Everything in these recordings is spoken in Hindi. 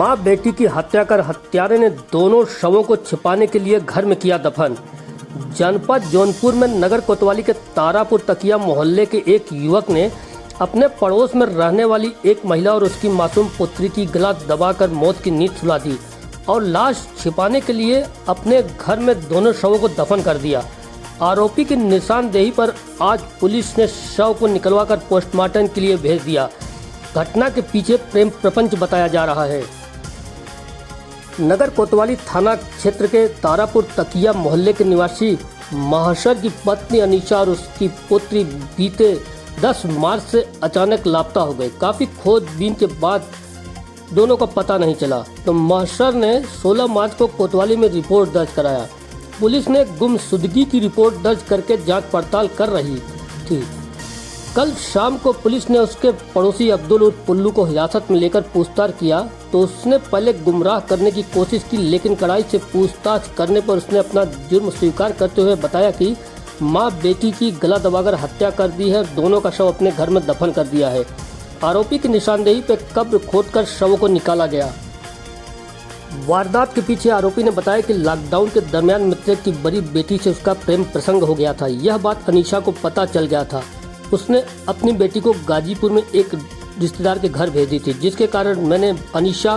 मां बेटी की हत्या कर हत्यारे ने दोनों शवों को छिपाने के लिए घर में किया दफन। जनपद जौनपुर में नगर कोतवाली के तारापुर तकिया मोहल्ले के एक युवक ने अपने पड़ोस में रहने वाली एक महिला और उसकी मासूम पुत्री की गला दबाकर मौत की नींद सुला दी और लाश छिपाने के लिए अपने घर में दोनों शवों को दफन कर दिया। आरोपी की निशानदेही पर आज पुलिस ने शव को निकलवाकर पोस्टमार्टम के लिए भेज दिया। घटना के पीछे प्रेम प्रपंच बताया जा रहा है। नगर कोतवाली थाना क्षेत्र के तारापुर तकिया मोहल्ले के निवासी महाशर की पत्नी अनीशा और उसकी पुत्री बीते 10 मार्च से अचानक लापता हो गए। काफ़ी खोजबीन के बाद दोनों का पता नहीं चला तो महाशर ने 16 मार्च को कोतवाली में रिपोर्ट दर्ज कराया। पुलिस ने गुमशुदगी की रिपोर्ट दर्ज करके जांच पड़ताल कर रही थी। कल शाम को पुलिस ने उसके पड़ोसी अब्दुल उर्फ पुल्लू को हिरासत में लेकर पूछताछ किया तो उसने पहले गुमराह करने की कोशिश की, लेकिन कड़ाई से पूछताछ करने पर उसने अपना जुर्म स्वीकार करते हुए बताया कि मां बेटी की गला दबाकर हत्या कर दी है। दोनों का शव अपने घर में दफन कर दिया है। आरोपी की निशानदेही पर कब्र खोदकर शवों को निकाला गया। वारदात के पीछे आरोपी ने बताया कि लॉकडाउन के दरमियान मित्र की बड़ी बेटी से उसका प्रेम प्रसंग हो गया था। यह बात अनीशा को पता चल गया था। उसने अपनी बेटी को गाजीपुर में एक रिश्तेदार के घर भेज दी थी, जिसके कारण मैंने अनीशा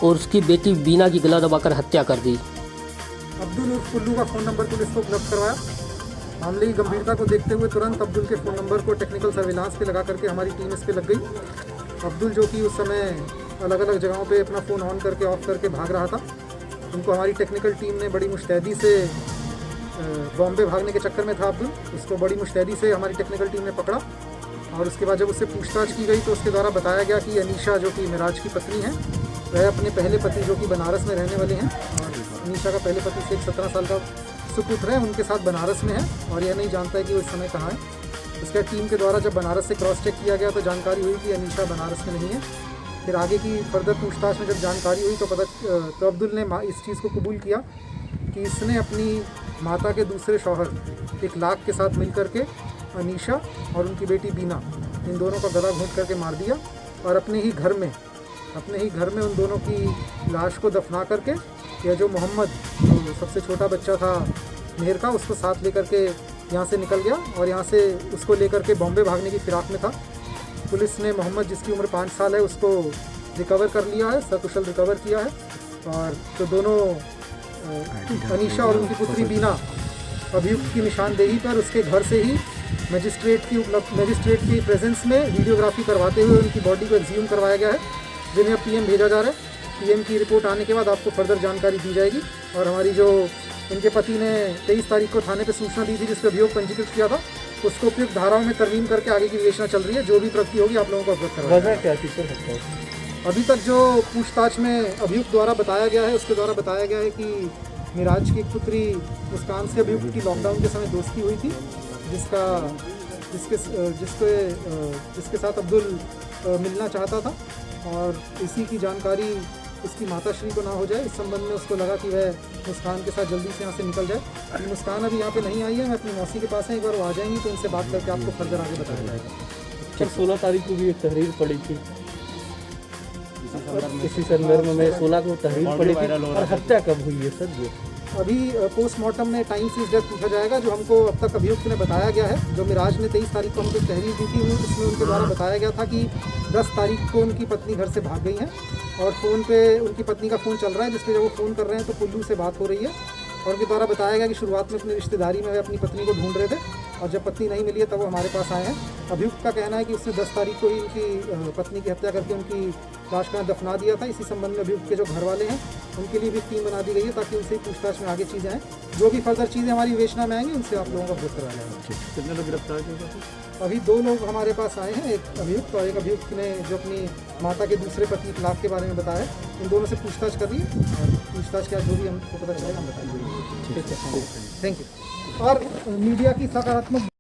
और उसकी बेटी बीना की गला दबाकर हत्या कर दी। अब्दुल उर्फ पुल्लू का फ़ोन नंबर पुलिस को उपलब्ध करवाया। मामले की गंभीरता को देखते हुए तुरंत अब्दुल के फ़ोन नंबर को टेक्निकल सर्विलांस पे लगा करके हमारी टीम इस पे लग गई। अब्दुल जो कि उस समय अलग अलग जगहों पे अपना फ़ोन ऑन करके ऑफ करके भाग रहा था, उनको हमारी टेक्निकल टीम ने बड़ी मुस्तैदी से बॉम्बे भागने के चक्कर में था अब्दुल, उसको बड़ी मुस्तैदी से हमारी टेक्निकल टीम ने पकड़ा और उसके बाद जब उससे पूछताछ की गई तो उसके द्वारा बताया गया कि अनीशा जो कि मिराज की पत्नी है, वह अपने पहले पति जो कि बनारस में रहने वाले हैं और अनीशा का पहले पति से एक 17 साल का सुपुत्र है, उनके साथ बनारस में है और यह नहीं जानता है कि वो इस समय कहाँ है। उसके टीम के द्वारा जब बनारस से क्रॉस चेक किया गया तो जानकारी हुई कि अनीशा बनारस में नहीं है। फिर आगे की फर्दर पूछताछ में जब जानकारी हुई तो अब्दुल ने इस चीज़ को कबूल किया कि इसने अपनी माता के दूसरे शौहर एक लाख के साथ मिल करके अनीशा और उनकी बेटी बीना, इन दोनों का गला घोंट करके मार दिया और अपने ही घर में उन दोनों की लाश को दफना करके यह जो मोहम्मद जो सबसे छोटा बच्चा था मेहर का, उसको साथ लेकर के यहाँ से निकल गया और यहाँ से उसको लेकर के बॉम्बे भागने की फिराक में था। पुलिस ने मोहम्मद जिसकी उम्र 5 साल है उसको रिकवर कर लिया है, सकुशल रिकवर किया है और तो दोनों अनीशा और उनकी पुत्री बीना अभियुक्त की निशानदेही पर उसके घर से ही मजिस्ट्रेट की प्रेजेंस में वीडियोग्राफी करवाते हुए उनकी बॉडी को एक्सह्यूम करवाया गया है, जिन्हें अब पीएम भेजा जा रहा है। पीएम की रिपोर्ट आने के बाद आपको फर्दर जानकारी दी जाएगी। और हमारी जो इनके पति ने 23 तारीख को थाने पर सूचना दी थी जिस पर अभियोग पंजीकृत किया था, उसको उपयुक्त धाराओं में तरमीम करके आगे की विवेचना चल रही है। जो भी प्रगति होगी आप लोगों को अवगत करवाएंगे। अभी तक जो पूछताछ में अभियुक्त द्वारा बताया गया है, उसके द्वारा बताया गया है कि मिराज की पुत्री मुस्कान से अभियुक्त की लॉकडाउन के समय दोस्ती हुई थी, जिसके साथ अब्दुल मिलना चाहता था और इसी की जानकारी उसकी माताश्री को ना हो जाए, इस संबंध में उसको लगा कि वह मुस्कान के साथ जल्दी से यहाँ से निकल जाए। मुस्कान अभी यहाँ पे नहीं आई है, मैं अपनी मौसी के पास है, एक बार वो आ जाएंगी तो उनसे बात करके आपको फर्दर आगे बताया जाएगा। 16 तारीख को भी एक तहरीर पड़ी थी इसी संदर्भ में 16 को तहरीर पड़ी थी और हत्या कब हुई है सर? ये अभी पोस्टमार्टम में टाइम सीज डेथ पूछा जाएगा। जो हमको अब तक अभियुक्त ने बताया गया है, जो मिराज ने 23 तारीख को हमको तहरीर दी थी, उसमें उनके द्वारा बताया गया था कि 10 तारीख को उनकी पत्नी घर से भाग गई हैं और फ़ोन पे उनकी पत्नी का फ़ोन चल रहा है, जिसमें जब वो फ़ोन कर रहे हैं तो पुल्लू से बात हो रही है और उनके द्वारा बताया गया कि शुरुआत में अपनी रिश्तेदारी में वे अपनी पत्नी को ढूंढ रहे थे और जब पत्नी नहीं मिली है तब वो हमारे पास आए हैं। अभियुक्त का कहना है कि उसने 10 तारीख को ही उनकी पत्नी की हत्या करके उनकी लाश का दफना दिया था। इसी संबंध में अभियुक्त के जो घर वाले हैं उनके लिए भी टीम बना दी गई है ताकि उनसे पूछताछ में आगे चीज़ें आएँ। जो भी फर्दर चीज़ें हमारी विवेचना में आएंगी उनसे आप लोगों का अवगत कराया जाएगा। कितने लोग गिरफ्तार किए? अभी 2 लोग हमारे पास आए हैं, एक अभियुक्त और एक अभियुक्त ने जो अपनी माता के दूसरे पति इतलाक के बारे में बताया है। इन दोनों से पूछताछ कर रही है और पूछताछ क्या जो भी हमको पता चलेगा हम बताएंगे। Thank you. और मीडिया की सकारात्मक